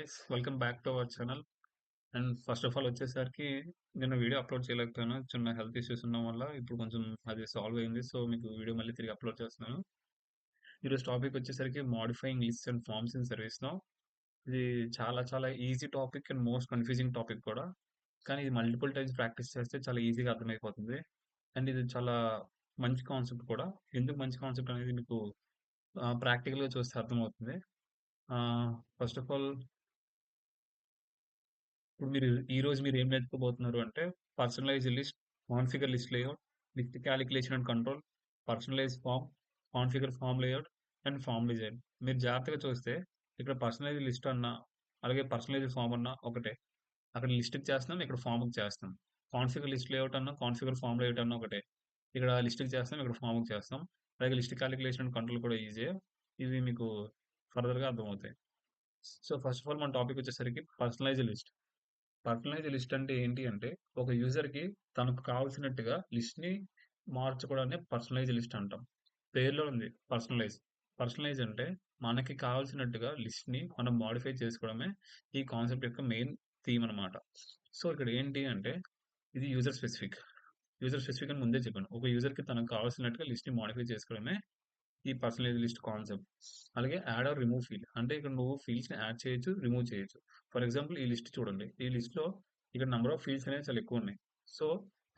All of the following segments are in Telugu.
Guys welcome back to our channel. And first of all వచ్చేసరికి నేను వీడియో అప్లోడ్ చేయలేకపోయాను. చిన్న హెల్త్ ఇష్యూస్ ఉండడం వల్ల ఇప్పుడు కొంచెం అది సాల్వ్ అయింది. సో మీకు వీడియో మళ్ళీ తిరిగి అప్లోడ్ చేస్తున్నాను. ఈరోజు టాపిక్ వచ్చేసరికి modifying lists and forms in ServiceNow. ఇది చాలా చాలా easy topic and most confusing topic కూడా. కానీ ఇది మల్టిపుల్ టైమ్స్ ప్రాక్టీస్ చేస్తే చాలా ఈజీగా అర్థమైపోతుంది. అండ్ ఇది చాలా మంచి కాన్సెప్ట్ కూడా. ఎందుకు మంచి కాన్సెప్ట్ అనేది మీకు ప్రాక్టికల్గా చూస్తే అర్థమవుతుంది. ఫస్ట్ ఆఫ్ ఆల్ ఇప్పుడు ఈ రోజు మీరు ఏం నేర్చుకోబోతున్నారు అంటే personalise list, configure list layout, list calculation and control, personalise form, configure form layout and form design. మీరు జాగ్రత్తగా చూస్తే ఇక్కడ పర్సనలైజ్ లిస్ట్ అన్నా అలాగే పర్సనలైజ్ ఫామ్ అన్నా ఒకటే. అక్కడ లిస్ట్కి చేస్తున్నాం, ఇక్కడ ఫామ్కి చేస్తాం. కాన్ఫిగర్ లిస్ట్ లేఅవుట్ అన్నా కాన్ఫిగర్ ఫామ్ లేఅవుట్ అన్నా ఒకటే. ఇక్కడ లిస్ట్కి చేస్తాం, ఇక్కడ ఫామ్కి చేస్తాం. అలాగే లిస్ట్ క్యాలిక్యులేషన్ అండ్ కంట్రోల్ కూడా ఈజీ. ఇవి మీకు ఫర్దర్గా అర్థమవుతాయి. సో ఫస్ట్ ఆఫ్ ఆల్ మన టాపిక్ వచ్చేసరికి పర్సనలైజ్ లిస్ట్. పర్సనలైజ్ లిస్ట్ అంటే ఏంటి అంటే ఒక యూజర్ కి తనకు కావాల్సినట్టుగా లిస్ట్ ని మార్చుకోవడాన్ని పర్సనలైజ్ లిస్ట్ అంటాం. పేరులో ఉంది పర్సనలైజ్. పర్సనలైజ్ అంటే మనకి కావాల్సినట్టుగా లిస్ట్ ని మనం మాడిఫై చేసుకోవడమే ఈ కాన్సెప్ట్ యొక్క మెయిన్ థీమ్ అన్నమాట. సో ఇక్కడ ఏంటి అంటే ఇది యూజర్ స్పెసిఫిక్. యూజర్ స్పెసిఫిక్ అని ముందే చెప్పాను. ఒక యూజర్ కి తనకు కావాల్సినట్టుగా లిస్ట్ ని మాడిఫై చేసుకోవడమే ఈ పర్సనలైజ్ లిస్ట్ కాన్సెప్ట్. అలాగే యాడ్ ఆర్ రిమూవ్ ఫీల్డ్ అంటే ఇక్కడ నువ్వు ఫీల్డ్స్ ని యాడ్ చేయొచ్చు, రిమూవ్ చేయొచ్చు. ఫర్ ఎగ్జాంపుల్ ఈ లిస్ట్ చూడండి. ఈ లిస్ట్ లో ఇక్కడ నెంబర్ ఆఫ్ ఫీల్డ్స్ అనేవి చాలా ఎక్కువ ఉన్నాయి. సో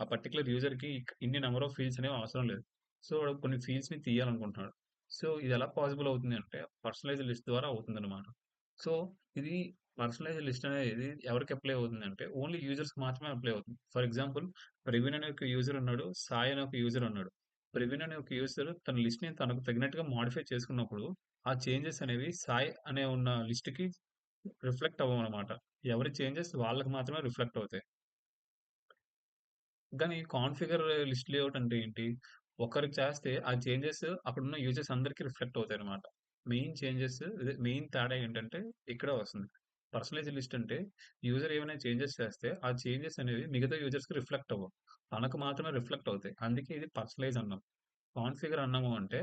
ఆ పర్టికులర్ యూజర్ కి ఇన్ని నెంబర్ ఆఫ్ ఫీల్డ్స్ అనేవి అవసరం లేదు. సో వాడు కొన్ని ఫీల్డ్స్ ని తీయాలనుకుంటున్నాడు. సో ఇది ఎలా పాసిబుల్ అవుతుంది అంటే పర్సనలైజ్ లిస్ట్ ద్వారా అవుతుంది అనమాట. సో ఇది పర్సనలైజ్ లిస్ట్ అనేది ఎవరికి అప్లై అవుతుంది అంటే ఓన్లీ యూజర్స్ మాత్రమే అప్లై అవుతుంది. ఫర్ ఎగ్జాంపుల్ ప్రవీణ్ అనే ఒక యూజర్ ఉన్నాడు, సాయి అనే ఒక యూజర్ ఉన్నాడు. ప్రవీణ్ అనే ఒక యూజర్ తన లిస్ట్ ని తనకు తగినట్టుగా మాడిఫై చేసుకున్నప్పుడు ఆ చేంజెస్ అనేవి సాయి అనే ఉన్న లిస్ట్ కి రిఫ్లెక్ట్ అవ్వవు అనమాట. ఎవరి చేంజెస్ వాళ్ళకి మాత్రమే రిఫ్లెక్ట్ అవుతాయి. కానీ కాన్ఫిగర్ లిస్ట్ లేఅవుట్ అంటే ఏంటి? ఒకరికి చేస్తే ఆ చేంజెస్ అక్కడున్న యూజర్స్ అందరికీ రిఫ్లెక్ట్ అవుతాయి అనమాట. మెయిన్ చేంజెస్ మెయిన్ తేడా ఏంటంటే ఇక్కడే వస్తుంది. పర్సనలైజ్ లిస్ట్ అంటే యూజర్ ఏమైనా చేంజెస్ చేస్తే ఆ చేంజెస్ అనేవి మిగతా యూజర్స్ కి రిఫ్లెక్ట్ అవ్వవు. తనకు మాత్రమే రిఫ్లెక్ట్ అవుతాయి. అందుకే ఇది పర్సనలైజ్ అన్నాం. కాన్ఫిగర్ అన్నాము అంటే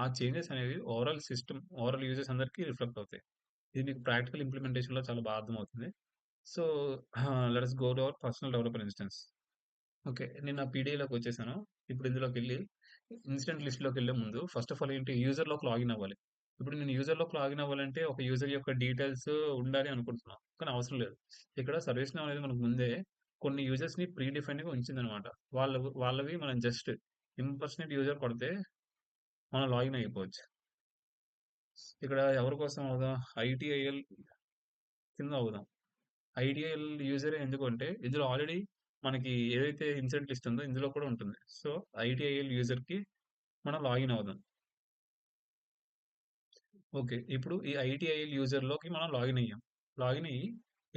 ఆ చేంజెస్ అనేవి ఓవరాల్ సిస్టమ్ ఓవరాల్ యూజర్స్ అందరికీ రిఫ్లెక్ట్ అవుతాయి. ఇది మీకు ప్రాక్టికల్ ఇంప్లిమెంటేషన్ లో చాలా బాగా అర్థమవుతుంది. So let's go to our personal developer instance. Okay, నేను ఆ పీడిఏలోకి వచ్చేసాను. ఇప్పుడు ఇందులోకి వెళ్ళి ఇన్స్టెంట్ లిస్ట్ లోకి వెళ్ళే ముందు ఫస్ట్ ఆఫ్ ఆల్ ఏంటి యూజర్ లోకి లాగిన్ అవ్వాలి. ఇప్పుడు నేను యూజర్ లోకి లాగిన్ అవ్వాలంటే ఒక యూజర్ యొక్క డీటెయిల్స్ ఉండాలి అనుకుంటున్నాను, కానీ అవసరం లేదు. ఇక్కడ సర్వీస్ నౌ అనేది మనకు ముందే కొన్ని యూజర్స్ ని ప్రీ డిఫైన్ గా ఉంచింది అనమాట. వాళ్ళవి మనం జస్ట్ ఇంపర్సనేట్ యూజర్ కొడితే మనం లాగిన్ అయిపోవచ్చు. ఇక్కడ ఎవరి కోసం అవుదాం? ఐటీఐఎల్ కింద అవుదాం. ఐటీఐఎల్ యూజర్ ఎందుకంటే ఇందులో ఆల్రెడీ మనకి ఏదైతే ఇన్సిడెంట్ లిస్ట్ ఉందో ఇందులో కూడా ఉంటుంది. సో ఐటీఐఎల్ యూజర్ కి మనం లాగిన్ అవుదాం. ఓకే, ఇప్పుడు ఈ ఐటీఐఎల్ యూజర్ లోకి మనం లాగిన్ అయ్యాం. లాగిన్ అయ్యి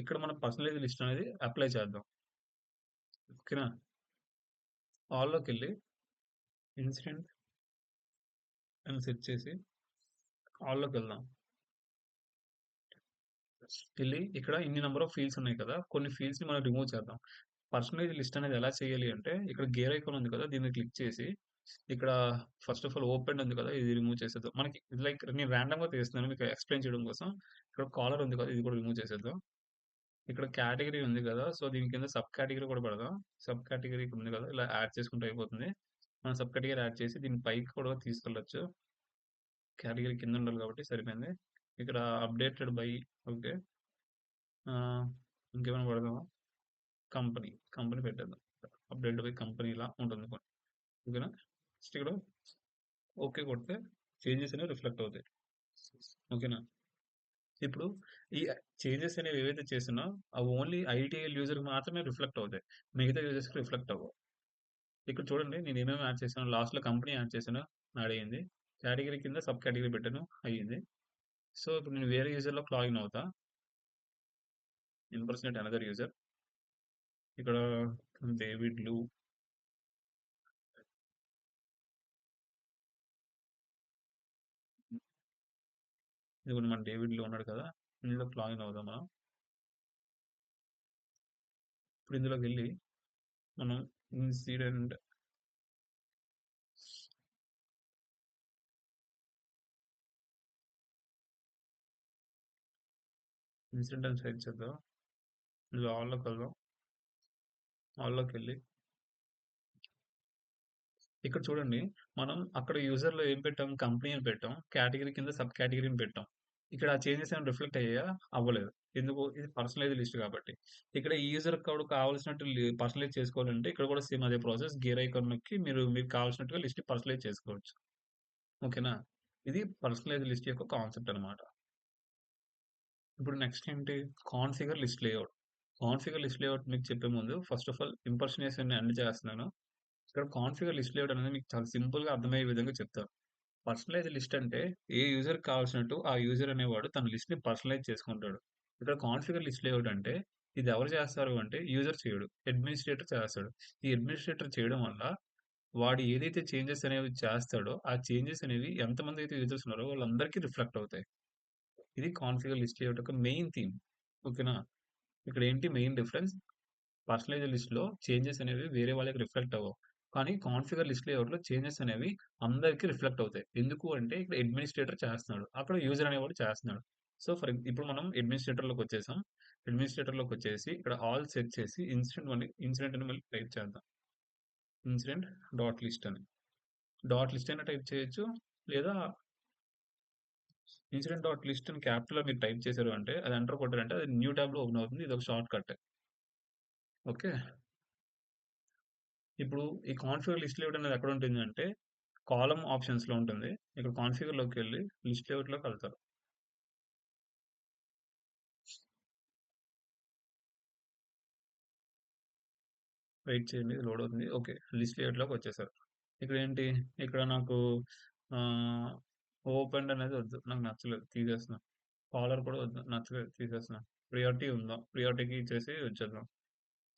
ఇక్కడ మనం పర్సనలైజ్ లిస్ట్ అనేది అప్లై చేద్దాం. ఓకేనా? ఆల్లోకి వెళ్ళి ఇన్సిడెంట్ అని సెట్ చేసి ఆల్లోకి వెళ్దాం. వెళ్ళి ఇక్కడ ఇన్ని నెంబర్ ఆఫ్ ఫీల్డ్స్ ఉన్నాయి కదా, కొన్ని ఫీల్డ్స్ ని మనం రిమూవ్ చేద్దాం. పర్సనలైజ్ లిస్ట్ అనేది ఎలా చేయాలి అంటే ఇక్కడ గేర్ ఐకాన్ ఉంది కదా, దీన్ని క్లిక్ చేసి ఇక్కడ ఫస్ట్ ఆఫ్ ఆల్ ఓపెన్ ఉంది కదా, ఇది రిమూవ్ చేసేద్దాం. మనకి లైక్ నేను ర్యాండమ్ గా తీస్తున్నాను మీకు ఎక్స్ప్లెయిన్ చేయడం కోసం. ఇక్కడ కాలర్ ఉంది కదా, ఇది కూడా రిమూవ్ చేసేద్దాం. ఇక్కడ కేటగిరీ ఉంది కదా, సో దీని కింద సబ్ కేటగిరీ కూడా పెడదాం. సబ్ కేటగిరీ ఉంది కదా, ఇలా యాడ్ చేసుకుంటూ అయిపోతుంది. మనం సబ్ కేటగిరీ యాడ్ చేసి దీని పైకి కూడా తీసుకెళ్ళొచ్చు. కేటగిరీ కింద ఉండాలి కాబట్టి సరిపోయింది. ఇక్కడ అప్డేటెడ్ బై, ఓకే, ఇంకేమైనా పెడదామా? కంపెనీ కంపెనీ పెట్టేద్దాం. అప్డేట్ బై కంపెనీ ఇలా ఉంటుంది. ఓకేనా? నెక్స్ట్ ఇక్కడ ఓకే కొడితే చేంజెస్ అనేవి రిఫ్లెక్ట్ అవుతాయి. ఓకేనా? ఇప్పుడు ఈ చేంజెస్ అనేవి ఏవైతే చేసినా అవి ఓన్లీ ఐటీఎల్ యూజర్ మాత్రమే రిఫ్లెక్ట్ అవుతాయి. మిగతా యూజర్స్ కి రిఫ్లెక్ట్ అవ్వవు. ఇక్కడ చూడండి నేను ఏమేమి యాడ్ చేశాను. లాస్ట్ లో కంపెనీ యాడ్ చేశాను, యాడ్ అయ్యింది. కేటగిరీ కింద సబ్ కేటగిరీ పెట్టాను, అయ్యింది. సో ఇప్పుడు నేను వేరే యూజర్ లో లాగిన్ అవుతా. Impersonate another user. ఇక్కడ డేవిడ్ లూ, ఇది మన డేవిడ్ లూ ఉన్నాడు కదా, ఇందులోకి లాగిన్ అవుదాం మనం. ఇప్పుడు ఇందులోకి వెళ్ళి మనం ఇన్సిడెంట్ ఇన్సిడెంట్ అని సెర్చ్ చేద్దాం. ఇందులో ఆల్‌లోకి వెళ్దాం. ఆల్‌లోకెళ్ళి ఇక్కడ చూడండి. మనం అక్కడ యూజర్‌లో ఏం పెట్టాం? కంపెనీ అని పెట్టాం. కేటగరీ కింద సబ్ కేటగరీని పెట్టాం. ఇక్కడ ఆ చేంజెస్ ఏమైనా రిఫ్లెక్ట్ అయ్యాయా? అవ్వలేదు. ఎందుకు? ఇది పర్సనలైజ్డ్ లిస్ట్ కాబట్టి. ఇక్కడ ఈ యూజర్‌కి కూడా కావాల్సినట్టు పర్సనలైజ్ చేసుకోవాలంటే ఇక్కడ కూడా సేమ్ అదే ప్రాసెస్. గేర్ ఐకాన్ నొక్కి మీరు మీకు కావాల్సినట్టుగా లిస్ట్ పర్సనలైజ్ చేసుకోవచ్చు. ఓకేనా? ఇది పర్సనలైజ్డ్ లిస్ట్ యొక్క కాన్సెప్ట్ అన్నమాట. ఇప్పుడు నెక్స్ట్ ఏంటి? Configure list layout. Configure list layout మీకు చెప్పే ముందు ఫస్ట్ ఆఫ్ ఆల్ ఇంపర్సనేషన్‌ని ఎండ్ చేస్తున్నాను. ఇక్కడ కాన్ఫిగర్ లిస్ట్ లేఔట్ అనేది మీకు చాలా సింపుల్‌గా అర్థమయ్యే విధంగా చెప్తాను. పర్సనలైజ్డ్ లిస్ట్ అంటే ఏ యూజర్‌కి కావాల్సినట్టు ఆ యూజర్ అనేవాడు తన లిస్ట్‌ని పర్సనలైజ్ చేసుకుంటాడు. ఇక్కడ కాన్ఫిగర్ లిస్ట్ లేఔట్ అంటే ఇది ఎవరు చేస్తారు అంటే యూజర్ చేయడు. అడ్మినిస్ట్రేటర్ చేస్తాడు. ఈ అడ్మినిస్ట్రేటర్ చేయడం వల్ల వాడు ఏదైతే చేంజెస్ అనేవి చేస్తాడో ఆ చేంజెస్ అనేవి ఎంతమంది అయితే యూజర్స్ ఉన్నారో వాళ్ళందరికీ రిఫ్లెక్ట్ అవుతాయి. ఇది కాన్ఫిగర్ లిస్ట్ లేఔట్ యొక్క మెయిన్ థీమ్. ఓకేనా? ఇక్కడ ఏంటి మెయిన్ డిఫరెన్స్? పర్సనలైజ్డ్ లిస్ట్‌లో చేంజెస్ అనేవి వేరే వాళ్ళకి రిఫ్లెక్ట్ అవ్వవు. కానీ కాన్ఫిగర్ లిస్ట్ లేఔట్‌లో చేంజెస్ అనేవి అందరికి రిఫ్లెక్ట్ అవుతాయి. ఎందుకు అంటే ఇక్కడ అడ్మినిస్ట్రేటర్ చేస్తున్నాడు. అక్కడ యూజర్ అనేవాడు చేస్తున్నాడు. సో, ఇప్పుడు మనం అడ్మినిస్ట్రేటర్‌లోకొచ్చేసాం. అడ్మినిస్ట్రేటర్‌లోకొచ్చేసి ఇక్కడ ఆల్ సెట్ చేసి ఇన్సిడెంట్ అని మళ్ళీ టైప్ చేద్దాం. ఇన్సిడెంట్ డాట్ లిస్ట్ అని. డాట్ లిస్ట్ అయినా టైప్ చేయొచ్చు. లేదా ఇన్సిడెంట్ డాట్ లిస్ట్ అని క్యాపిటల్‌లో మీరు టైప్ చేశారు అంటే అది ఎంటర్ కొట్టారంటే అది న్యూ ట్యాబ్‌లో ఓపెన్ అవుతుంది. ఇదొక షార్ట్ కట్. ఓకే. ఇప్పుడు ఈ కాన్ఫిగర్ లిస్ట్ లేఅవుట్ అనేది ఎక్కడ ఉంటుందంటే కాలమ్ ఆప్షన్స్‌లో ఉంటుంది. ఇక్కడ కాన్ఫిగర్‌లోకెళ్ళి లిస్ట్ లేఅవుట్‌లోకి వెళ్తారు. వెయిట్ చేయండి. ఇది లోడ్ అవుతుంది. ఓకే. లిస్ట్ లేఅవుట్‌లోకి వచ్చేసారు. ఇక్కడ ఏంటి? ఇక్కడ నాకు ఆహ్, ఓపెన్డ్ అనేది వద్దు. నాకు నచ్చలేదు. తీసేస్తున్నా. కాలర్ కూడా వద్దు. నచ్చలేదు. తీసేస్తున్నా. ప్రియారిటీ ఉందాం. ప్రియారిటీకి ఇచ్చేసి వచ్చేద్దాం.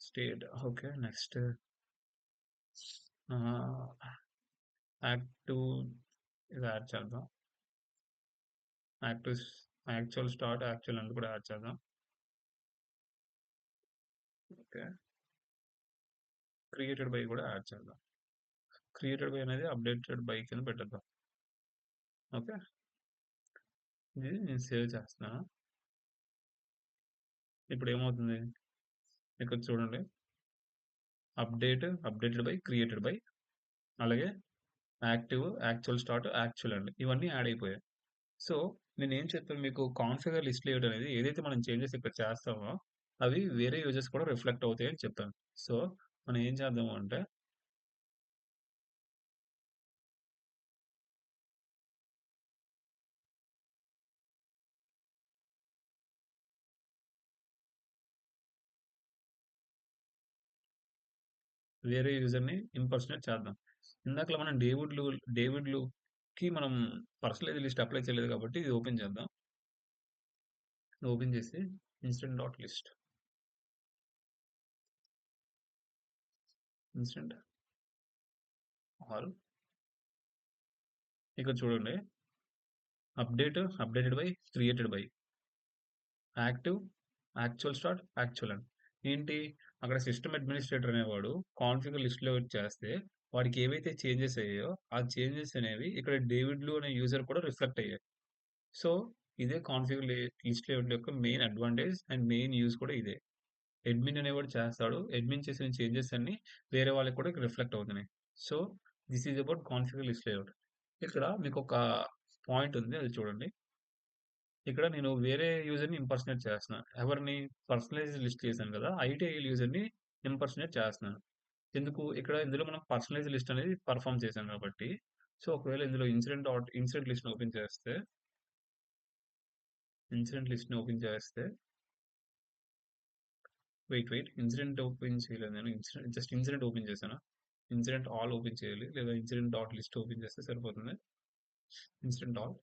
State okay. నెక్స్ట్ ఆహ్, యాక్టివ్ ఇది యాడ్ చేద్దాం. Active actual start, actual end కూడా యాడ్ చేద్దాం. ఓకే. క్రియేటెడ్ బై కూడా యాడ్ చేద్దాం. క్రియేటెడ్ బై అనేది అప్డేటెడ్ బై కింద పెట్టేద్దాం. ఓకే. ఇది నేను సేవ్ చేస్తున్నాను. ఇప్పుడు ఏమవుతుంది? ఇక్కడ చూడండి. అప్డేటెడ్ బై, క్రియేటెడ్ బై, అలాగే active, actual start, actual end ఇవన్నీ యాడ్ అయిపోయాయి. సో, నేనేం చెప్పాను మీకు కాన్ఫిగర్ లిస్ట్ లేఅవుట్ అనేది ఏదైతే మనం చేంజెస్ ఇక్కడ చేస్తామో అవి వేరే యూజర్స్ కూడా రిఫ్లెక్ట్ అవుతాయి అని చెప్పాను. సో, మనం ఏం చేద్దాము అంటే వేరే యూజర్‌ని ఇంపర్సనేట్ చేద్దాం. ఇందాకలా మనం డేవిడ్‌లుకి మనం పర్సనలైజ్డ్ లిస్ట్ అప్లై చేయలేదు కాబట్టి ఇది ఓపెన్ చేద్దాం. ఓపెన్ చేసి instant dot list instant all ఇక్కడ చూడండి. Updated by, created by, active, actual start, actual end. ఏంటి? అక్కడ సిస్టమ్ అడ్మినిస్ట్రేటర్ అనేవాడు కాన్ఫిగర్ లిస్ట్‌లో చేస్తే వాడికి ఏవైతే చేంజెస్ అయ్యాయో ఆ చేంజెస్ అనేవి ఇక్కడ డేవిడ్‌లు అనే యూజర్ కూడా రిఫ్లెక్ట్ అయ్యాయి. సో, ఇదే కాన్ఫిగర్ లిస్ట్ లేఅవుట్ యొక్క main advantage and main use కూడా ఇదే. అడ్మిన్ అనేవాడు చేస్తాడు. అడ్మిన్ చేసిన చేంజెస్ అన్నీ వేరే వాళ్ళకి కూడా రిఫ్లెక్ట్ అవుతున్నాయి. So, this is about configure list layout. ఇక్కడ మీకొక పాయింట్ ఉంది. అది చూడండి. ఇక్కడ నేను వేరే యూజర్‌ని ఇంపర్సనేట్ చేస్తున్నాను. ఎవరిని? పర్సనలైజ్డ్ లిస్ట్ చేశాను కదా! ఐటీఐల్ యూజర్‌ని ఇంపర్సనేట్ చేస్తున్నాను. ఎందుకు? ఇందులో మనం పర్సనలైజ్డ్ లిస్ట్ అనేది పెర్ఫార్మ్ చేశాం కాబట్టి, సో, ఒకవేళ ఇందులో ఇన్సిడెంట్ లిస్ట్‌ని ఓపెన్ చేస్తే, ఇన్సిడెంట్ లిస్ట్‌ని ఓపెన్ చేస్తే వెయిట్. ఇన్సిడెంట్ ఓపెన్ చేయలేదు నేను. జస్ట్ ఇన్సిడెంట్ ఓపెన్ చేశాను. ఇన్సిడెంట్ ఆల్ ఓపెన్ చేయాలి. లేదా ఇన్సిడెంట్ డాట్ లిస్ట్ ఓపెన్ చేస్తే సరిపోతుంది. Incident all.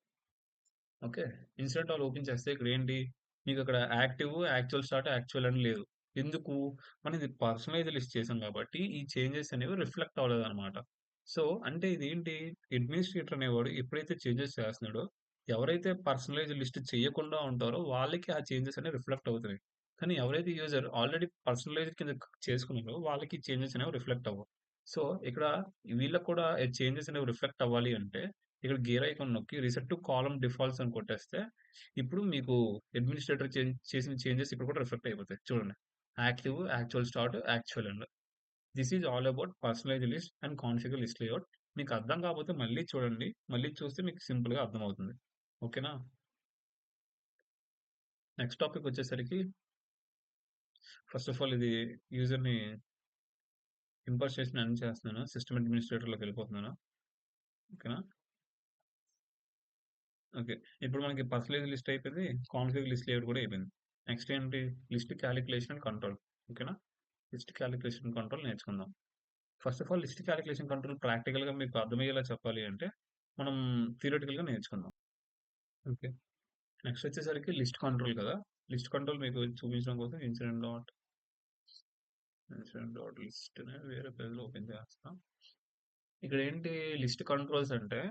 Okay. Incident all open చేస్తే ఇక్కడ ఏంటి? మీకు అక్కడ యాక్టివ్, యాక్చువల్ స్టార్ట్, యాక్చువల్ అని లేదు. ఎందుకు? మనం ఇది పర్సనలైజ్డ్ లిస్ట్ చేసాం కాబట్టి ఈ చేంజెస్ అనేవి రిఫ్లెక్ట్ అవ్వలేదన్నమాట. సో, అంటే ఇదేంటి? అడ్మినిస్ట్రేటర్ అనేవాడు ఎప్పుడైతే చేంజెస్ చేస్తున్నాడో, ఎవరైతే పర్సనలైజ్డ్ లిస్ట్ చేయకుండా ఉంటారో వాళ్ళకి ఆ చేంజెస్ అనేవి రిఫ్లెక్ట్ అవుతున్నాయి. కానీ ఎవరైతే యూజర్ ఆల్రెడీ పర్సనలైజ్డ్ కింద చేసుకున్నారో వాళ్ళకి చేంజెస్ అనేవి రిఫ్లెక్ట్ అవ్వవు. సో, ఇక్కడ వీళ్ళకి కూడా చేంజెస్ అనేవి రిఫ్లెక్ట్ అవ్వాలి అంటే ఇక్కడ గేర్ ఐకాన్ నొక్కి రీసెట్ టు కాలమ్ డిఫాల్ట్స్ అని కొట్టేస్తే ఇప్పుడు మీకు అడ్మినిస్ట్రేటర్ చేసిన చేంజెస్ ఇప్పుడు కూడా రిఫ్లెక్ట్ అయిపోతాయి. చూడండి. Active, actual start, actual end. This is all about personalise list and configure list layout. మీకు అర్థం కాకపోతే మళ్ళీ చూడండి. మళ్ళీ చూస్తే మీకు సింపుల్‌గా అర్థమవుతుంది. ఓకేనా? నెక్స్ట్ టాపిక్ వచ్చేసరికి ఫస్ట్ ఆఫ్ ఆల్ ఇది యూజర్‌ని ఇంపోర్ట్ చేసి రన్ చేస్తున్నాను. సిస్టమ్ అడ్మినిస్ట్రేటర్‌లోకి వెళ్ళిపోతున్నాను. ఓకేనా? ఓకే. ఇప్పుడు మనకి పర్సనలైజ్ లిస్ట్ అయిపోయింది. కాన్ఫిగ్ లిస్ట్ లేఅవుట్ కూడా అయిపోయింది. నెక్స్ట్ ఏంటి? List calculation and control. ఓకేనా? లిస్ట్ కాలిక్యులేషన్ కంట్రోల్ నేర్చుకుందాం. First of all list calculation control ప్రాక్టికల్‌గా మీకు అర్థమయ్యేలా చెప్పాలి అంటే మనం థియరిటికల్‌గా నేర్చుకుందాం. ఓకే. నెక్స్ట్ వచ్చేసరికి లిస్ట్ కంట్రోల్ కదా! లిస్ట్ కంట్రోల్ మీకు చూపించడం కోసం ఇన్సిడెంట్ డాట్ లిస్ట్ అనేది వేరే పేజ్‌లో ఓపెన్ చేస్తా. ఇక్కడ ఏంటి లిస్ట్ కంట్రోల్స్ అంటే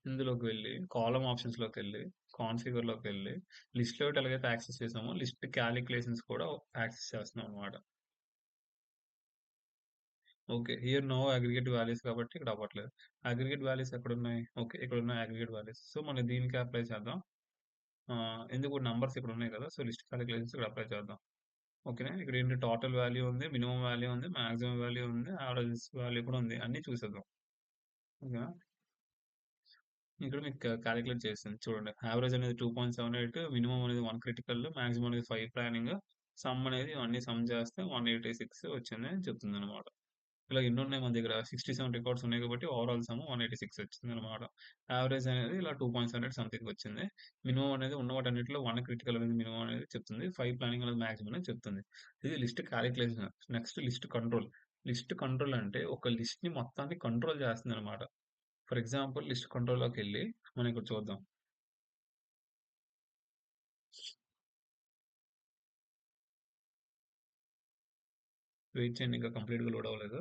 ఇందులోకి వెళ్ళి కాలమ్ ఆప్షన్స్‌లోకి వెళ్ళి కాన్ఫిగర్‌లోకి వెళ్ళి లిస్ట్ లేఅవుట్ ఎలాగైతే యాక్సెస్ చేసామో లిస్ట్ కాలిక్యులేషన్స్ కూడా యాక్సెస్ చేస్తున్నాం అన్నమాట. Okay. Here no aggregate values కాబట్టి ఇక్కడ అవ్వట్లేదు. అగ్రిగేట్ వాల్యూస్ ఎక్కడున్నాయి? ఓకే. ఇక్కడున్నాయి అగ్రిగేట్ వాల్యూస్. సో, మనం దీనికి అప్లై చేద్దాం. ఎందుకు నంబర్స్ ఇక్కడ ఉన్నాయి కదా! సో, లిస్ట్ కాలిక్యులేషన్స్ ఇక్కడ అప్లై చేద్దాం. ఓకేనా? ఇక్కడ ఏంటి టోటల్ వాల్యూ ఉంది, మినిమమ్ వాల్యూ ఉంది, మాక్సిమం వాల్యూ ఉంది, యావరేజ్ వాల్యూ కూడా ఉంది. అన్నీ చూసేద్దాం. ఓకేనా? ఇక్కడ మీకు కాలిక్యులేట్ చేసింది చూడండి. యావరేజ్ అనేది 2.78, మినిమమ్ అనేది 1 క్రిటికల్, మాక్సిమం అనేది 5 ప్లానింగ్, సమ్ అనేది అన్ని సమ్ చేస్తే 186 వచ్చింది అని చెప్తుందన్నమాట. ఇలా ఎన్నున్నాయి మన దగ్గర 67 రికార్డ్స్ ఉన్నాయి కాబట్టి ఓవరాల్ సమ్ 186 వచ్చిందనమాట. యావరేజ్ అనేది ఇలా 2.78 సంథింగ్ వచ్చింది. మినిమమ్ అనేది ఉన్న వాటన్నిటిలో 1 క్రిటికల్ అనేది మినిమమ్ అనేది చెప్తుంది. 5 ప్లానింగ్ అనేది మాక్సిమం అనేది చెప్తుంది. ఇది list calculation. Next list control. List control అంటే ఒక లిస్ట్‌ని మొత్తాన్ని కంట్రోల్ చేస్తుందనమాట. ఫర్ ఎగ్జాంపుల్ లిస్ట్ కంట్రోల్‌లోకెళ్ళి మనం ఇక్కడ చూద్దాం. వెయిట్ చేయండి ఇంకా కంప్లీట్‌గా లోడ్ అవ్వలేదు.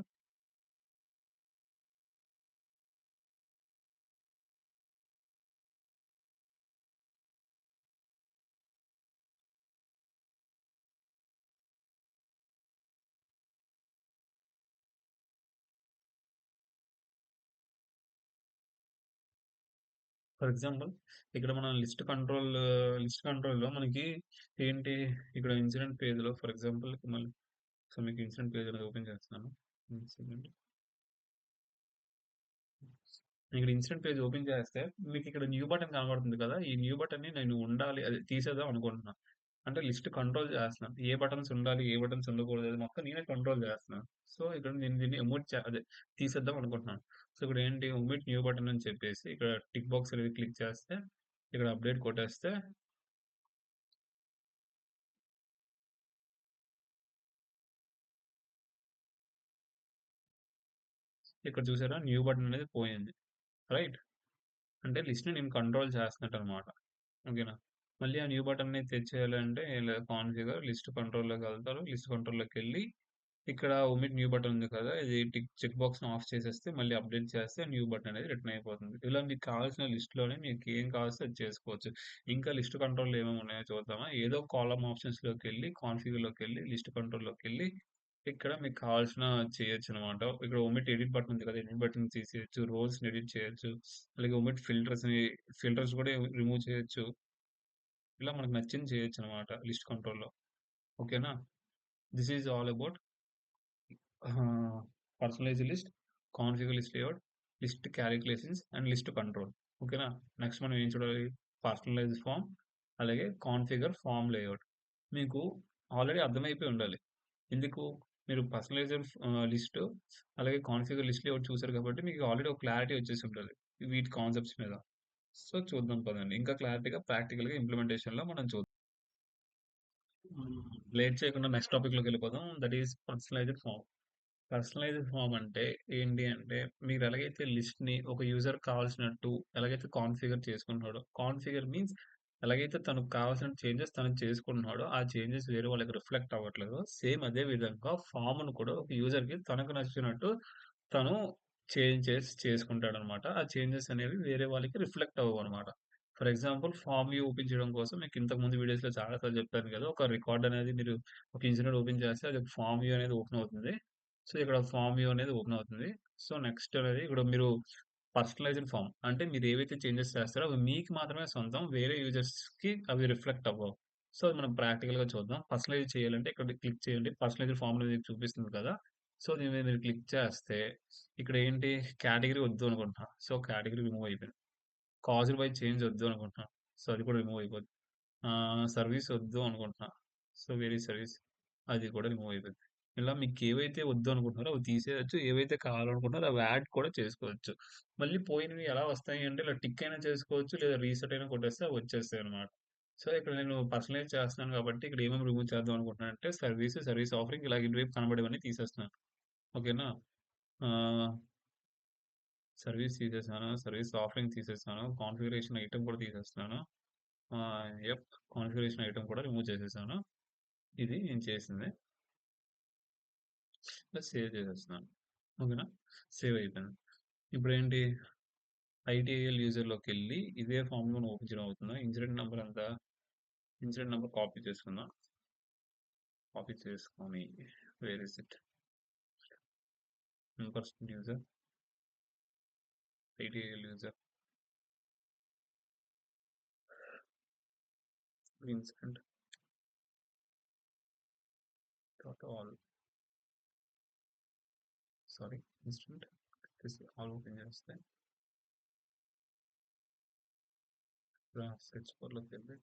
ఫర్ ఎగ్జాంపుల్ ఇక్కడ మనం లిస్ట్ కంట్రోల్‌లో మనకి ఏంటి ఇక్కడ ఇన్సిడెంట్ పేజ్‌లో ఫర్ ఎగ్జాంపుల్ మళ్ళీ సో, మీకు ఇన్సిడెంట్ పేజ్ అనేది ఓపెన్ చేస్తున్నాను. ఇన్సిడెంట్ ఇక్కడ ఇన్సిడెంట్ పేజ్ ఓపెన్ చేస్తే మీకు ఇక్కడ న్యూ బటన్ కనబడుతుంది కదా! ఈ న్యూ బటన్‌ని నేను ఉండాలి అది తీసేద్దాం అనుకుంటున్నా. అంటే లిస్ట్ కంట్రోల్ చేస్తున్నాను. ఏ బటన్స్ ఉండాలి, ఏ బటన్స్ ఉండకూడదు అది మొత్తం నేనే కంట్రోల్ చేస్తున్నాను. సో, ఇక్కడ నేను దీన్ని అదే తీసేద్దాం అనుకుంటున్నాను. సో, ఇక్కడ ఏంటి ఒమిట్ న్యూ బటన్ అని చెప్పేసి ఇక్కడ టిక్ బాక్స్ అనేది క్లిక్ చేస్తే ఇక్కడ అప్డేట్ కొట్టేస్తే ఇక్కడ చూసారా న్యూ బటన్ అనేది పోయింది. రైట్? అంటే లిస్ట్‌ని నేను కంట్రోల్ చేస్తున్నట్టనమాట. ఓకేనా? మళ్ళీ ఆ న్యూ బటన్‌ని తెచ్చేయాలంటే ఇలా కాన్ఫిగర్ లిస్ట్ కంట్రోల్‌లోకి వెళ్తారు. లిస్ట్ కంట్రోల్‌లోకెళ్ళి ఇక్కడ ఒమిట్ న్యూ బటన్ ఉంది కదా! ఇది చెక్ బాక్స్‌ని ఆఫ్ చేసేస్తే మళ్ళీ అప్డేట్ చేస్తే న్యూ బటన్ అనేది రిటర్న్ అయిపోతుంది. ఇలా మీకు కావాల్సిన లిస్ట్‌లోనే మీకు ఏం కావాల్సో అది చేసుకోవచ్చు. ఇంకా లిస్ట్ కంట్రోల్‌లో ఏమేమి ఉన్నాయో చూద్దామా? ఏదో కాలమ్ ఆప్షన్స్‌లోకెళ్ళి కాన్ఫిగర్‌లోకెళ్ళి లిస్ట్ కంట్రోల్‌లోకెళ్ళి ఇక్కడ మీకు కావాల్సిన చేయొచ్చనమాట. ఇక్కడ ఒమిట్ ఎడిట్ బటన్ ఉంది కదా! ఎడిట్ బటన్ తీసేయొచ్చు. రోల్స్‌ని ఎడిట్ చేయొచ్చు. అలాగే ఒమిట్ ఫిల్టర్స్ కూడా రిమూవ్ చేయొచ్చు. ఇలా మనకు నచ్చింది చేయొచ్చనమాట లిస్ట్ కంట్రోల్‌లో. ఓకేనా? This is all about personalised list, configure list layout, list calculations and list control. ఓకేనా? నెక్స్ట్ మనం ఏం చూడాలి? పర్సనలైజ్డ్ ఫార్మ్, అలాగే కాన్ఫిగర్ ఫార్మ్ లేఅవుట్. మీకు ఆల్రెడీ అర్థమైపోయి ఉండాలి. ఎందుకు? మీరు పర్సనలైజ్డ్ లిస్ట్ అలాగే కాన్ఫిగర్ లిస్ట్ లేఅవుట్ చూసారు కాబట్టి మీకు ఆల్రెడీ ఒక క్లారిటీ వచ్చేసి ఉంటది. వీటి కాన్సెప్ట్స్ మీద. సో, చూద్దాం పదండి. ఇంకా క్లారిటీగా ప్రాక్టికల్‌గా ఇంప్లిమెంటేషన్‌లో మనం చూద్దాం. లేట్ చేయకుండా నెక్స్ట్ టాపిక్‌లోకి వెళ్ళిపోదాం. That is personalised form. Personalised form అంటే ఏంటి అంటే మీరు ఎలాగైతే లిస్ట్‌ని ఒక యూజర్ కావాల్సినట్టు ఎలాగైతే కాన్ఫిగర్ చేసుకుంటున్నాడో, కాన్ఫిగర్ మీన్స్ ఎలాగైతే తనకు కావాల్సిన చేంజెస్ తను చేసుకుంటున్నాడో, ఆ చేంజెస్ వేరే వాళ్ళకి రిఫ్లెక్ట్ అవ్వట్లేదో, సేమ్ అదే విధంగా ఫార్మ్‌ను కూడా ఒక యూజర్‌కి తనకు నచ్చినట్టు తను చేంజ్ చేసి చేసుకుంటాడనమాట. ఆ చేంజెస్ అనేవి వేరే వాళ్ళకి రిఫ్లెక్ట్ అవ్వవనమాట. For example form view open చేయడం కోసం మీకు ఇంతకుముందు వీడియోస్‌లో చాలా సార్లు చెప్పాను కదా! ఒక రికార్డ్ అనేది మీరు ఒక ఇన్సిడెంట్ ఓపెన్ చేస్తే అది ఒక ఫార్మ్ వ్యూ అనేది ఓపెన్ అవుతుంది. సో ఇక్కడ ఫామ్ వ్యూ అనేది ఓపెన్ అవుతుంది. సో నెక్స్ట్ అనేది ఇక్కడ మీరు పర్సనలైజ్డ్ ఫామ్ అంటే మీరు ఏవైతే చేంజెస్ చేస్తారో అవి మీకు మాత్రమే సొంతం. వేరే యూజర్స్‌కి అవి రిఫ్లెక్ట్ అవ్వవు. సో అది మనం ప్రాక్టికల్‌గా చూద్దాం. పర్సనలైజ్ చేయాలంటే ఇక్కడ క్లిక్ చేయండి. పర్సనలైజ్డ్ ఫామ్ అనేది చూపిస్తుంది కదా! సో దీని మీద మీరు క్లిక్ చేస్తే ఇక్కడ ఏంటి కేటగరీ వద్దు అనుకుంటున్నా. సో కేటగరీ రిమూవ్ అయిపోయింది. కాజ్డ్ బై చేంజ్ వద్దు అనుకుంటున్నా. సో అది కూడా రిమూవ్ అయిపోద్ది. సర్వీస్ వద్దు అనుకుంటున్నా. సో వేరే సర్వీస్ అది కూడా రిమూవ్ అయిపోద్ది. ఇలా మీకు ఏవైతే వద్దు అనుకుంటున్నారో అవి తీసేయొచ్చు. ఏవైతే కావాలనుకుంటున్నారో అవి యాడ్ కూడా చేసుకోవచ్చు. మళ్ళీ పోయినవి ఎలా వస్తాయి అంటే ఇలా టిక్ అయినా చేసుకోవచ్చు. లేదా రీసెట్ అయినా కొట్టేస్తే అవి వచ్చేస్తాయన్నమాట. సో ఇక్కడ నేను పర్సనలైజ్ చేస్తున్నాను కాబట్టి ఇక్కడ ఏమేమి రిమూవ్ చేద్దాం అనుకుంటున్నానంటే సర్వీస్, సర్వీస్ ఆఫరింగ్ ఇలాగ ఇటువైపు కనబడేవన్నీ తీసేస్తున్నాను. ఓకేనా? ఆహ్, సర్వీస్ తీసేసాను. సర్వీస్ ఆఫరింగ్ తీసేసాను. కాన్ఫిగరేషన్ ఐటెమ్ కూడా తీసేస్తున్నాను. యెప్. కాన్ఫిగరేషన్ ఐటెమ్ కూడా రిమూవ్ చేసేసాను. ఇది నేను చేసింది. ప్లస్ సేవ్ చేసేస్తున్నాను. ఓకేనా? సేవ్ అయిపోయింది. ఇప్పుడేంటి ఐటీఐఎల్ యూజర్‌లోకెళ్ళి ఇదే ఫార్మ్‌లో ఓపెన్ చేయడం అవుతుందా? ఇన్సిడెంట్ నంబర్ ఎంత? ఇన్సిడెంట్ నంబర్ కాపీ చేసుకుందాం. కాపీ చేసుకొని where is it? In person user, ITIL user, incident dot all sorry incident all open చేస్తే సెర్చ్ బార్‌లోకి వెళ్ళి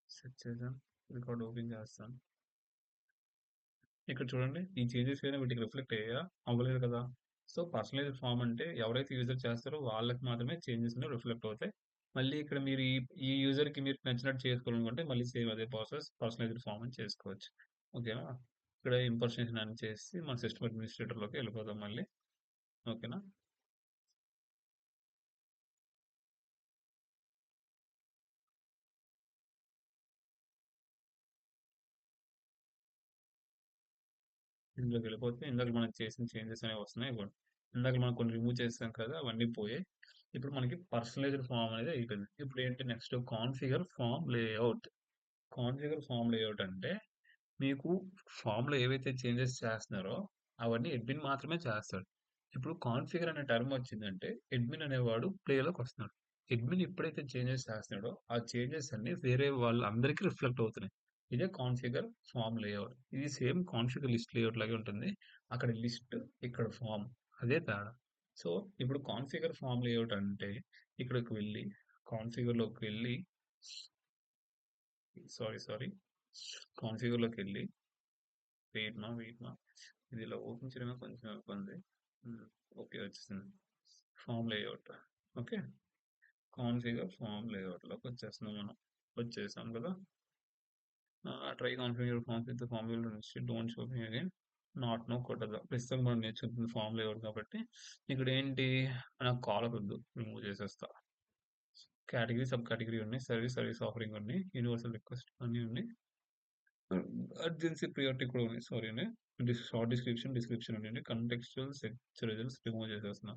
సెర్చ్ చేద్దాం. రికార్డ్ ఓపెన్ చేస్తాను. ఇక్కడ చూడండి ఈ చేంజెస్ ఏమైనా వీటికి రిఫ్లెక్ట్ అయ్యాయా? అవ్వలేదు కదా! సో, పర్సనలైజ్డ్ ఫార్మ్ అంటే ఎవరైతే యూజర్ చేస్తారో వాళ్ళకి మాత్రమే చేంజెస్ అనేవి రిఫ్లెక్ట్ అవుతాయి. మళ్ళీ ఇక్కడ మీరు ఈ యూజర్‌కి మీరు నచ్చినట్టు చేసుకోవాలనుకుంటే మళ్ళీ సేమ్ అదే ప్రాసెస్ పర్సనలైజ్డ్ ఫార్మ్ అని చేసుకోవచ్చు. ఓకేనా? ఇక్కడ ఇంపోర్టేషన్ అని చేసి మన సిస్టమ్ అడ్మినిస్ట్రేటర్‌లోకి వెళ్ళిపోదాం మళ్ళీ. ఓకేనా? ఇందులోకి వెళ్ళిపోతే ఇందాక మనం చేసిన చేంజెస్ అనేవి వస్తున్నాయి. ఇవ్వండి. ఇందాక మనం కొన్ని రిమూవ్ చేసాం కదా! అవన్నీ పోయాయి. ఇప్పుడు మనకి పర్సనలైజ్డ్ ఫార్మ్ అనేది అయిపోయింది. ఇప్పుడు ఏంటి next configure form layout. Configure form layout అంటే మీకు ఫామ్‌లో ఏవైతే చేంజెస్ చేస్తున్నారో అవన్నీ అడ్మిన్ మాత్రమే చేస్తాడు. ఇప్పుడు కాన్ఫిగర్ అనే టర్మ్ వచ్చిందంటే అడ్మిన్ అనేవాడు ప్లేలోకి వస్తున్నాడు. అడ్మిన్ ఎప్పుడైతే చేంజెస్ చేస్తున్నాడో ఆ చేంజెస్ అన్నీ వేరే వాళ్ళందరికీ రిఫ్లెక్ట్ అవుతున్నాయి. ఇదే కాన్ఫిగర్ ఫార్మ్ లేఔట్. ఇది సేమ్ కాన్ఫిగర్ లిస్ట్ లేఔట్ లాగే ఉంటుంది. అక్కడ లిస్ట్ ఇక్కడ ఫార్మ్ అదే తేడా. సో ఇప్పుడు కాన్ఫిగర్ ఫార్మ్ లేఔట్ అంటే ఇక్కడికి వెళ్ళి కాన్ఫిగర్‌లోకి వెళ్ళి సారీ కాన్ఫిగర్‌లోకి వెళ్ళి వెయిట్ మా ఇది ఇలా ఓపెన్ చేయడమే కొంచెం ఇబ్బంది. హ్మ్. ఓకే. వచ్చేసింది. Form layout. Okay. Configure form లేఔట్‌లోకి వచ్చేస్తున్నాం మనం. వచ్చేసాం కదా! Try configure forms with form will don't show me again. Not no కొట్టేద్దాం. ప్రస్తుతం మనం నేర్చుకుంటుంది ఫార్మ్ లేఔట్ కాబట్టి ఇక్కడ ఏంటి నాకు కాలర్ వద్దు. రిమూవ్ చేసేస్తా. కేటగిరీ, సబ్ కేటగిరీ ఉన్నాయి. సర్వీస్, సర్వీస్ ఆఫరింగ్ ఉన్నాయి. యూనివర్సల్ రిక్వెస్ట్ అన్నీ ఉన్నాయి. అర్జెన్సీ ప్రియారిటీ కూడా ఉన్నాయి. సారీ అండి. షార్ట్ డిస్క్రిప్షన్ ఉండండి. కంటెక్స్చువల్ సెర్చ్ రిజల్ట్స్ రిమూవ్ చేసేస్తున్నా.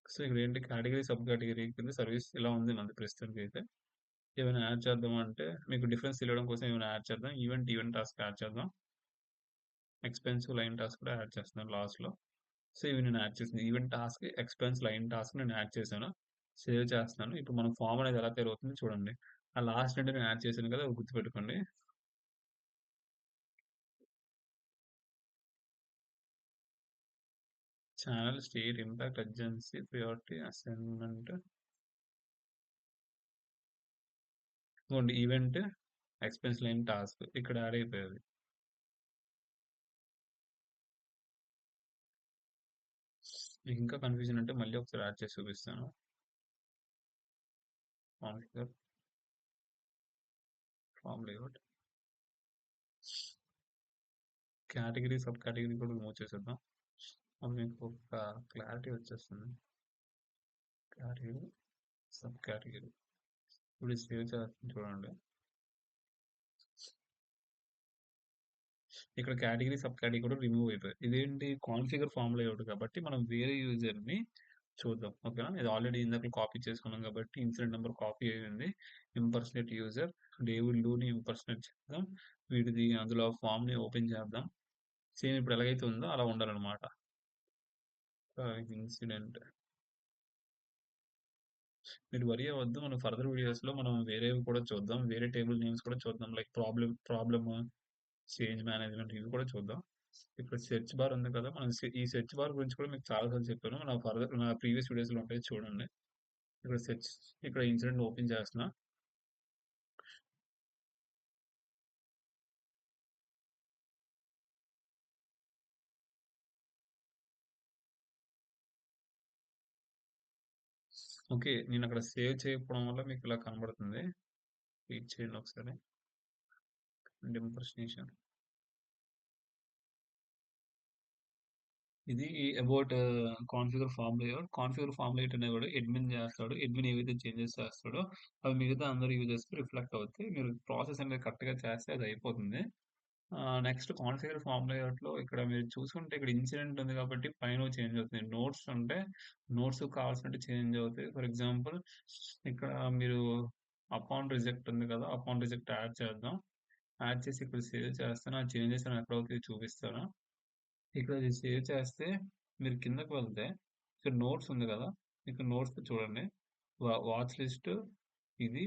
సో ఇక్కడ ఏంటి కేటగిరీ, సబ్ కేటగిరీ కింద సర్వీస్ ఇలా ఉంది మనది ప్రస్తుతానికి అయితే. ఏమైనా యాడ్ చేద్దాం అంటే మీకు డిఫరెన్స్ తెలియడం కోసం ఏమైనా యాడ్ చేద్దాం. ఈవెంట్ టాస్క్ యాడ్ చేద్దాం. ఎక్స్‌పెన్సివ్ లైన్ టాస్క్ కూడా యాడ్ చేస్తున్నాను లాస్ట్‌లో. సో ఇవి నేను యాడ్ చేసింది. Event task, expense line task నేను యాడ్ చేశాను. సేవ్ చేస్తున్నాను. ఇప్పుడు మనం ఫార్మ్ అనేది ఎలా తయారవుతుందో చూడండి. ఆ లాస్ట్ అంటే నేను యాడ్ చేశాను కదా! అవి గుర్తుపెట్టుకోండి. Channel, state, impact, urgency, priority, assignment ఇదిగోండి ఈవెంట్, ఎక్స్‌పెన్స్ లైన్, టాస్క్ ఇక్కడ యాడ్ అయిపోయేది. మీకు ఇంకా కన్‌ఫ్యూజన్ ఉంటే మళ్ళీ ఒకసారి యాడ్ చేసి చూపిస్తాను. Configure, form layout, category, sub category కూడా రిమూవ్ చేసేద్దాం. అప్పుడు మీకు ఒక క్లారిటీ వచ్చేస్తుంది. Category, sub category. ఇప్పుడు సేవ్ చేస్తాను చూడండి. ఇక్కడ కేటగిరీ, సబ్ కేటగిరీ కూడా రిమూవ్ అయిపోయాయి. ఇదేంటి కాన్ఫిగర్ ఫార్మ్ లేఔట్ కాబట్టి మనం వేరే యూజర్‌ని చూద్దాం. ఓకేనా? ఇది ఆల్రెడీ ఇందాక కాపీ చేసుకున్నాం కాబట్టి ఇన్సిడెంట్ నెంబర్ కాపీ అయింది. Impersonate user David Luni impersonate చేద్దాం. వీడిది అందులో ఫామ్‌ని ఓపెన్ చేద్దాం. సేమ్ ఇప్పుడు ఎలాగైతే ఉందో అలా ఉండాలనమాట. ఇన్సిడెంట్ మీరు వరీ అవ్వద్దు. మనం ఫర్దర్ వీడియోస్‌లో మనం వేరేవి కూడా చూద్దాం. వేరే టేబుల్ నేమ్స్ కూడా చూద్దాం. లైక్ ప్రాబ్లమ్, చేంజ్ మేనేజ్మెంట్ ఇవి కూడా చూద్దాం. ఇక్కడ సెర్చ్ బార్ ఉంది కదా! మనం ఈ సెర్చ్ బార్ గురించి కూడా మీకు చాలా సార్లు చెప్పాను. నా ప్రీవియస్ వీడియోస్‌లో ఉంటాయి చూడండి. ఇక్కడ సెర్చ్ ఇక్కడ ఇన్సిడెంట్ ఓపెన్ చేస్తున్నా. ఓకే. నేను అక్కడ సేవ్ చేయకపోవడం వల్ల మీకు ఇలా కనబడుతుంది. రీడ్ చేయండి ఒకసారి. ఇంపర్సనేషన్. ఇది about configure form layout. Configure form layout అనేవాడు అడ్మిన్ చేస్తాడు. అడ్మిన్ ఏవైతే చేంజెస్ చేస్తాడో అవి మిగతా అందరు యూజర్స్‌కి రిఫ్లెక్ట్ అవుతాయి. మీరు ప్రాసెస్ అనేది కరెక్ట్‌గా చేస్తే అది అయిపోతుంది. నెక్స్ట్ కాన్ఫిగర్ ఫార్మ్ లేఅవుట్‌లో ఇక్కడ మీరు చూసుకుంటే ఇక్కడ ఇన్సిడెంట్ ఉంది కాబట్టి పైన చేంజ్ అవుతుంది. నోట్స్ ఉంటే నోట్స్ కావాల్సినట్టు చేంజ్ అవుతాయి. ఫర్ ఎగ్జాంపుల్ ఇక్కడ మీరు అపాన్ రిజెక్ట్ ఉంది కదా! అపాన్ రిజెక్ట్ యాడ్ చేద్దాం. యాడ్ చేసి ఇక్కడ సేవ్ చేస్తాను. ఆ చేంజెస్ అనేవి ఎక్కడ అవుతాయో చూపిస్తాను. ఇక్కడ ఇది సేవ్ చేస్తే మీరు కిందకి వెళ్తే ఇక్కడ నోట్స్ ఉంది కదా! ఇక్కడ నోట్స్ చూడండి. వాచ్ లిస్ట్ ఇది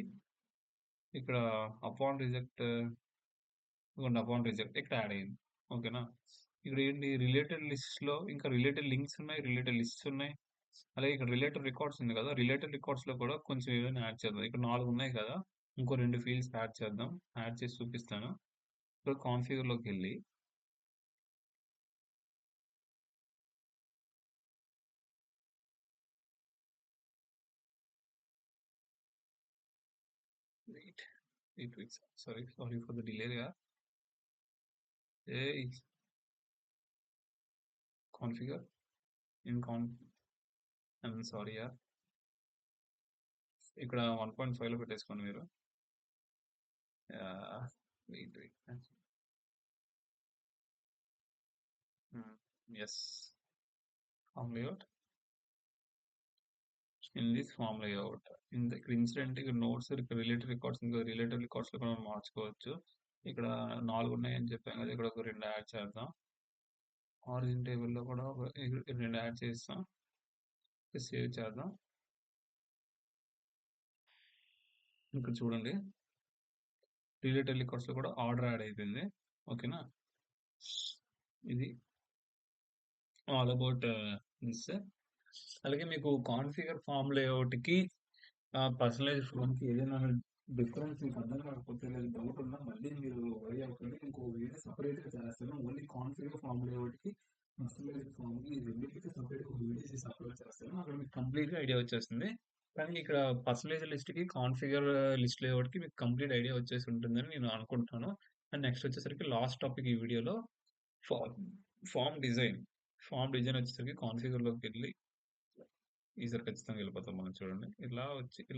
ఇక్కడ అపాన్ రిజెక్ట్ ఇదిగోండి అపాన్ రిజెక్ట్ ఇక్కడ యాడ్ అయింది. ఓకేనా? ఇక్కడ ఏంటి రిలేటెడ్ లిస్ట్‌లో ఇంకా రిలేటెడ్ లింక్స్ ఉన్నాయి. రిలేటెడ్ లిస్ట్స్ ఉన్నాయి. అలాగే ఇక్కడ రిలేటెడ్ రికార్డ్స్ ఉంది కదా! రిలేటెడ్ రికార్డ్స్‌లో కూడా కొంచెం ఏదైనా యాడ్ చేద్దాం. ఇక్కడ 4 ఉన్నాయి కదా! ఇంకో 2 ఫీల్డ్స్ యాడ్ చేద్దాం. యాడ్ చేసి చూపిస్తాను. ఇప్పుడు కాన్ఫిగర్‌లోకెళ్ళి wait 8 weeks sorry for the delay యార్. ఏయ్! Configure in con I'm sorry యార్. ఇక్కడ 1.5లో పెట్టేసుకోండి మీరు. Yeah! Wait. Yes. Form layout. In this form layout. ఇక్కడ ఇన్సిడెంట్ ఇక్కడ నోట్స్ ఇక్కడ రిలేటెడ్ రికార్డ్స్ ఇంకా రిలేటెడ్ రికార్డ్స్‌లో కూడా మనం మార్చుకోవచ్చు. ఇక్కడ 4 ఉన్నాయని చెప్పాం కదా! ఇక్కడ ఒక 2 యాడ్ చేద్దాం. ఆరిజిన్ టేబుల్‌లో కూడా ఒక 2 యాడ్ చేస్తాం. సేవ్ చేద్దాం. ఇక్కడ చూడండి. రిలేటెడ్ రికార్డ్స్‌లో కూడా ఆర్డర్ యాడ్ అయిపోయింది. ఓకేనా? ఇది ఆల్ అబౌట్ దిస్. అలాగే మీకు కాన్ఫిగర్ ఫార్మ్ లేఅవుట్‌కి పర్సనలైజ్ ఫార్మ్‌కి ఏదైనా డిఫరెన్స్ మీకు అర్థం కాకపోతే లేదా డౌట్ ఉన్నా మళ్ళీ మీరు వరీ అవ్వకండి. ఇంకో వీడియో సెపరేట్‌గా చేస్తాను. ఓన్లీ కాన్ఫిగర్ ఫార్మ్ లేఅవుట్‌కి, పర్సనలైజ్ ఫార్మ్‌కి ఈ రెండిటికి సెపరేట్‌గా ఒక వీడియో చేసి అప్లోడ్ చేస్తాను. అక్కడ మీకు కంప్లీట్‌గా ఐడియా వచ్చేస్తుంది. కానీ ఇక్కడ పర్సనలైజ్ లిస్ట్‌కి, కాన్ఫిగర్ లిస్ట్ లేఅవుట్‌కి మీకు కంప్లీట్ ఐడియా వచ్చేసి ఉంటుందని నేను అనుకుంటున్నాను. అండ్ నెక్స్ట్ వచ్చేసరికి లాస్ట్ టాపిక్ ఈ వీడియోలో form form design. Form design వచ్చేసరికి కాన్ఫిగర్‌లోకెళ్ళి ఈసారి ఖచ్చితంగా వెళ్ళిపోతాం మనం చూడండి. ఇలా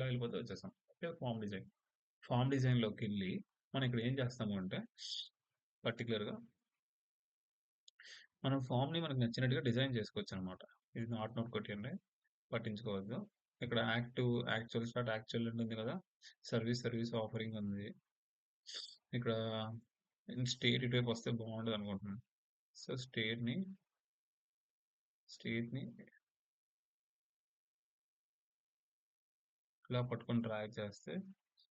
వెళ్ళిపోతే వచ్చేసాం. ఓకే. Form design. ఫార్మ్ డిజైన్‌లోకెళ్ళి మనం ఇక్కడ ఏం చేస్తాము అంటే పర్టిక్యులర్‌గా మనం ఫార్మ్‌ని మనకు నచ్చినట్టుగా డిజైన్ చేసుకోవచ్చనమాట. ఇది నోట్ కొట్టేయండి. పట్టించుకోవద్దు. ఇక్కడ యాక్చువల్ ఎండ్ ఉంది కదా! సర్వీస్ ఆఫరింగ్ ఉంది. ఇక్కడ స్టేట్ ఇటువైపు వస్తే బాగుంటదనుకుంటున్నాను. సో, స్టేట్‌ని ఇలా పట్టుకొని డ్రాగ్ చేస్తే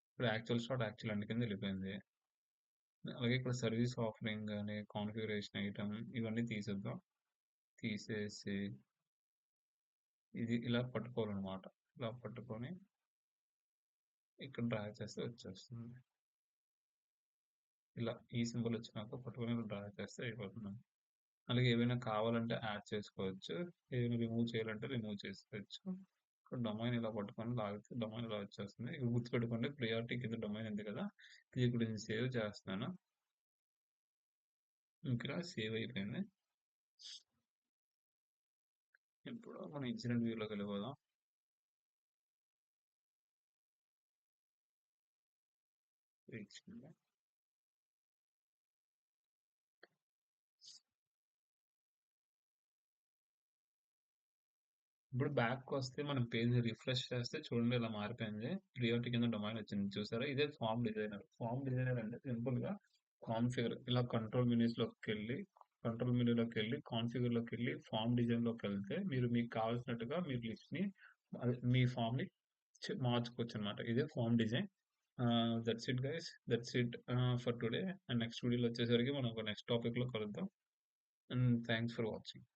ఇప్పుడు యాక్చువల్ ఎండ్ కింద వెళ్ళిపోయింది. అలాగే ఇక్కడ సర్వీస్ ఆఫరింగ్ అనే కాన్ఫిగరేషన్ ఐటమ్ ఇవన్నీ తీసేద్దాం. తీసేసి ఇది ఇలా పట్టుకోవాలనమాట. ఇలా పట్టుకొని ఇక్కడ డ్రాగ్ చేస్తే వచ్చేస్తుంది. ఇలా ఈ సింబల్ వచ్చినాక పట్టుకొని డ్రాగ్ చేస్తే అయిపోతుంది. అలాగే ఏవైనా కావాలంటే యాడ్ చేసుకోవచ్చు. ఏమైనా రిమూవ్ చేయాలంటే రిమూవ్ చేసుకోవచ్చు. ఇక్కడ డొమైన్ ఇలా పట్టుకొని లాగితే డొమైన్ ఇలా వచ్చేస్తుంది. ఇక్కడ గుర్తుపెట్టుకోండి ప్రియారిటీ కింద డొమైన్ ఉంది కదా! ఇది ఇప్పుడు నేను సేవ్ చేస్తున్నాను. ఇక్కడ సేవ్ అయిపోయింది. ఇప్పుడు మనం ఇన్సిడెంట్ వ్యూలోకి వెళ్ళిపోదాం. ఇప్పుడు బ్యాక్‌కొస్తే మనం పేజ్ రిఫ్రెష్ చేస్తే చూడండి ఇలా మారిపోయింది. ప్రియారిటీ కింద డొమైన్ వచ్చింది చూసారా? ఇదే ఫార్మ్ డిజైనర్. ఫార్మ్ డిజైనర్ అంటే సింపుల్‌గా కాన్ఫిగర్ ఇలా కంట్రోల్ మెనూలోకెళ్ళి కాన్ఫిగర్‌లోకెళ్ళి ఫార్మ్ డిజైన్‌లోకెళ్తే మీరు మీకు కావాల్సినట్టుగా మీరు లిస్ట్‌ని మీ ఫార్మ్‌ని మార్చుకోవచ్చనమాట. ఇదే form design. That's it guys. That's it for today. And next వీడియోలో వచ్చేసరికి మనం ఒక నెక్స్ట్ టాపిక్‌లో కలుద్దాం. And thanks for watching.